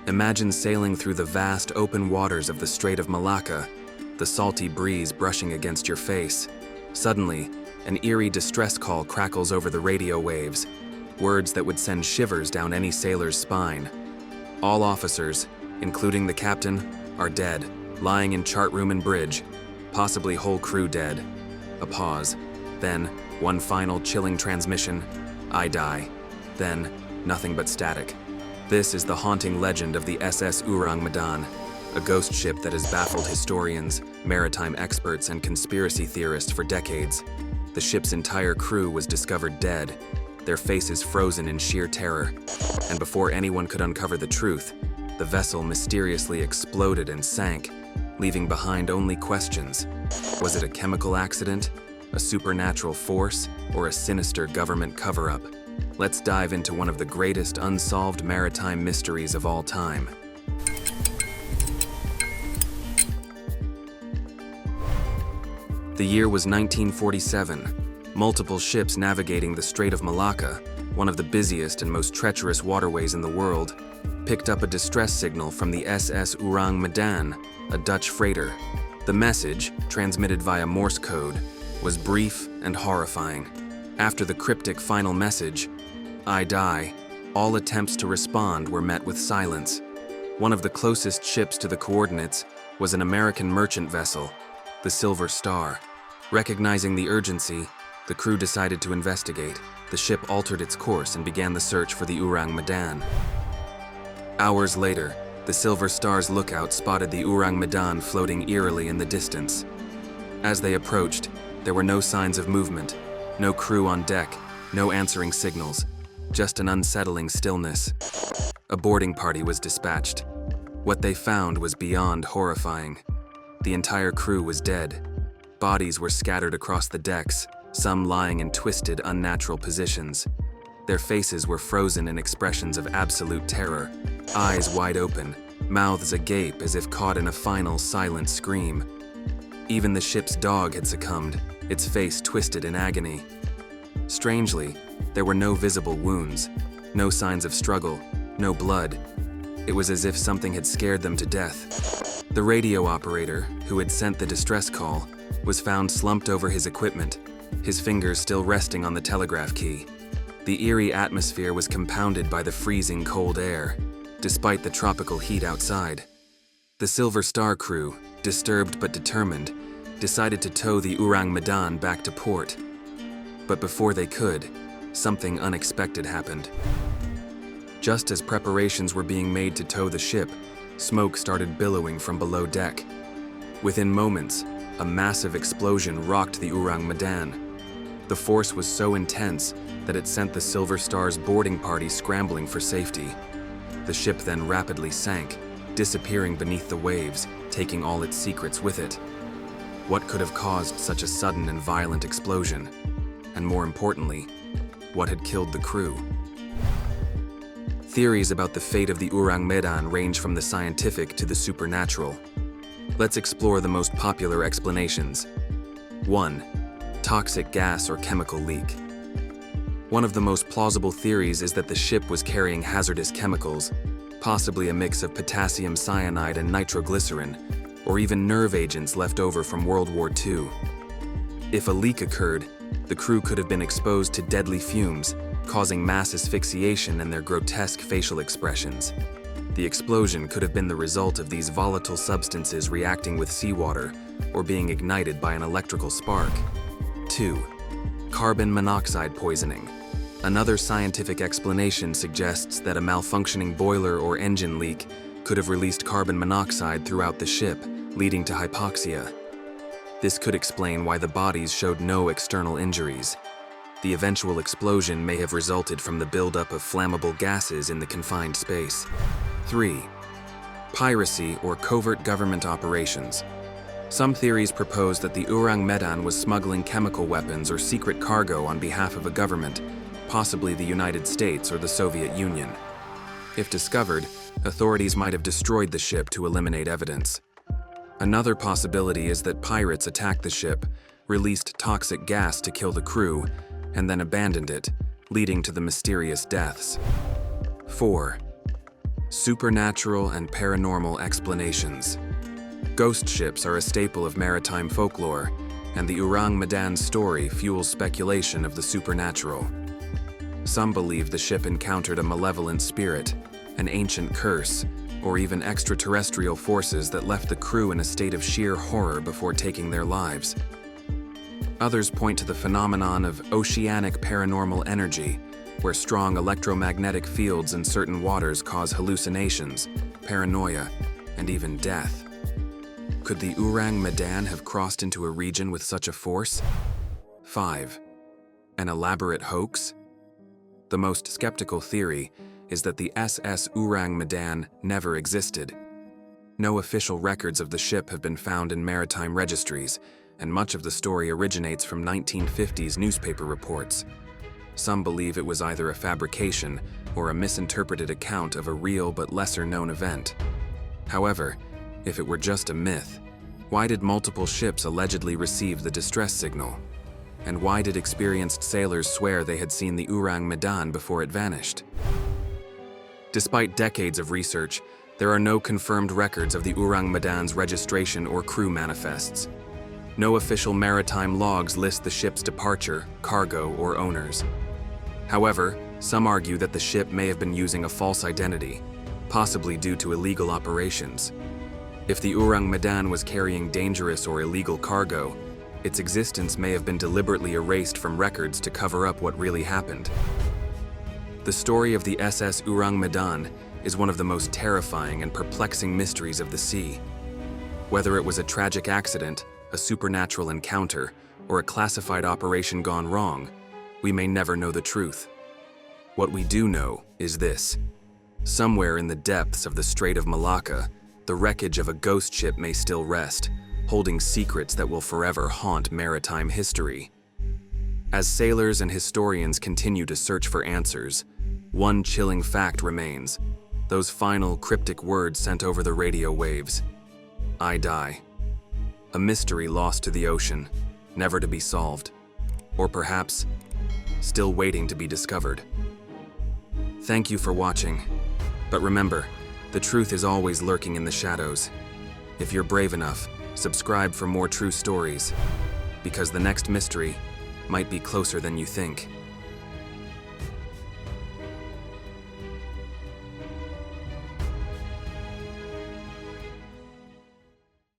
Imagine sailing through the vast open waters of the Strait of Malacca, the salty breeze brushing against your face. Suddenly, an eerie distress call crackles over the radio waves, words that would send shivers down any sailor's spine. All officers, including the captain, are dead, lying in chart room and bridge, possibly whole crew dead. A pause. Then, one final chilling transmission. I die. Then, nothing but static. This is the haunting legend of the SS Ourang Medan, a ghost ship that has baffled historians, maritime experts, and conspiracy theorists for decades. The ship's entire crew was discovered dead, their faces frozen in sheer terror. And before anyone could uncover the truth, the vessel mysteriously exploded and sank, leaving behind only questions. Was it a chemical accident, a supernatural force, or a sinister government cover-up? Let's dive into one of the greatest unsolved maritime mysteries of all time. The year was 1947. Multiple ships navigating the Strait of Malacca, one of the busiest and most treacherous waterways in the world, picked up a distress signal from the SS Ourang Medan, a Dutch freighter. The message, transmitted via Morse code, was brief and horrifying. After the cryptic final message, I die, all attempts to respond were met with silence. One of the closest ships to the coordinates was an American merchant vessel, the Silver Star. Recognizing the urgency, the crew decided to investigate. The ship altered its course and began the search for the Ourang Medan. Hours later, the Silver Star's lookout spotted the Ourang Medan floating eerily in the distance. As they approached, there were no signs of movement, no crew on deck, no answering signals, just an unsettling stillness. A boarding party was dispatched. What they found was beyond horrifying. The entire crew was dead. Bodies were scattered across the decks, some lying in twisted, unnatural positions. Their faces were frozen in expressions of absolute terror, eyes wide open, mouths agape as if caught in a final, silent scream. Even the ship's dog had succumbed, its face twisted in agony. Strangely, there were no visible wounds, no signs of struggle, no blood. It was as if something had scared them to death. The radio operator, who had sent the distress call, was found slumped over his equipment, his fingers still resting on the telegraph key. The eerie atmosphere was compounded by the freezing cold air, despite the tropical heat outside. The Silver Star crew, disturbed but determined, decided to tow the Ourang Medan back to port. But before they could, something unexpected happened. Just as preparations were being made to tow the ship, smoke started billowing from below deck. Within moments, a massive explosion rocked the Ourang Medan. The force was so intense that it sent the Silver Star's boarding party scrambling for safety. The ship then rapidly sank, disappearing beneath the waves, taking all its secrets with it. What could have caused such a sudden and violent explosion? And more importantly, what had killed the crew? Theories about the fate of the Ourang Medan range from the scientific to the supernatural. Let's explore the most popular explanations. 1. Toxic gas or chemical leak. One of the most plausible theories is that the ship was carrying hazardous chemicals, possibly a mix of potassium cyanide and nitroglycerin, or even nerve agents left over from World War II. If a leak occurred, the crew could have been exposed to deadly fumes, causing mass asphyxiation and their grotesque facial expressions. The explosion could have been the result of these volatile substances reacting with seawater or being ignited by an electrical spark. 2. Carbon monoxide poisoning. Another scientific explanation suggests that a malfunctioning boiler or engine leak could have released carbon monoxide throughout the ship, leading to hypoxia. This could explain why the bodies showed no external injuries. The eventual explosion may have resulted from the buildup of flammable gases in the confined space. 3. Piracy or covert government operations. Some theories propose that the Ourang Medan was smuggling chemical weapons or secret cargo on behalf of a government, possibly the United States or the Soviet Union. If discovered, authorities might have destroyed the ship to eliminate evidence. Another possibility is that pirates attacked the ship, released toxic gas to kill the crew, and then abandoned it, leading to the mysterious deaths. 4. Supernatural and paranormal explanations. Ghost ships are a staple of maritime folklore, and the Ourang Medan story fuels speculation of the supernatural. Some believe the ship encountered a malevolent spirit, an ancient curse, or even extraterrestrial forces that left the crew in a state of sheer horror before taking their lives. Others point to the phenomenon of oceanic paranormal energy, where strong electromagnetic fields in certain waters cause hallucinations, paranoia, and even death. Could the Ourang Medan have crossed into a region with such a force? 5. An elaborate hoax? The most skeptical theory is that the SS Ourang Medan never existed. No official records of the ship have been found in maritime registries, and much of the story originates from 1950s newspaper reports. Some believe it was either a fabrication or a misinterpreted account of a real but lesser-known event. However, if it were just a myth, why did multiple ships allegedly receive the distress signal? And why did experienced sailors swear they had seen the Ourang Medan before it vanished? Despite decades of research, there are no confirmed records of the Ourang Medan's registration or crew manifests. No official maritime logs list the ship's departure, cargo, or owners. However, some argue that the ship may have been using a false identity, possibly due to illegal operations. If the Ourang Medan was carrying dangerous or illegal cargo, its existence may have been deliberately erased from records to cover up what really happened. The story of the SS Ourang Medan is one of the most terrifying and perplexing mysteries of the sea. Whether it was a tragic accident, a supernatural encounter, or a classified operation gone wrong, we may never know the truth. What we do know is this: somewhere in the depths of the Strait of Malacca, the wreckage of a ghost ship may still rest, holding secrets that will forever haunt maritime history. As sailors and historians continue to search for answers, one chilling fact remains: those final cryptic words sent over the radio waves. I die. A mystery lost to the ocean, never to be solved. Or perhaps, still waiting to be discovered. Thank you for watching. But remember, the truth is always lurking in the shadows. If you're brave enough, subscribe for more true stories, because the next mystery might be closer than you think.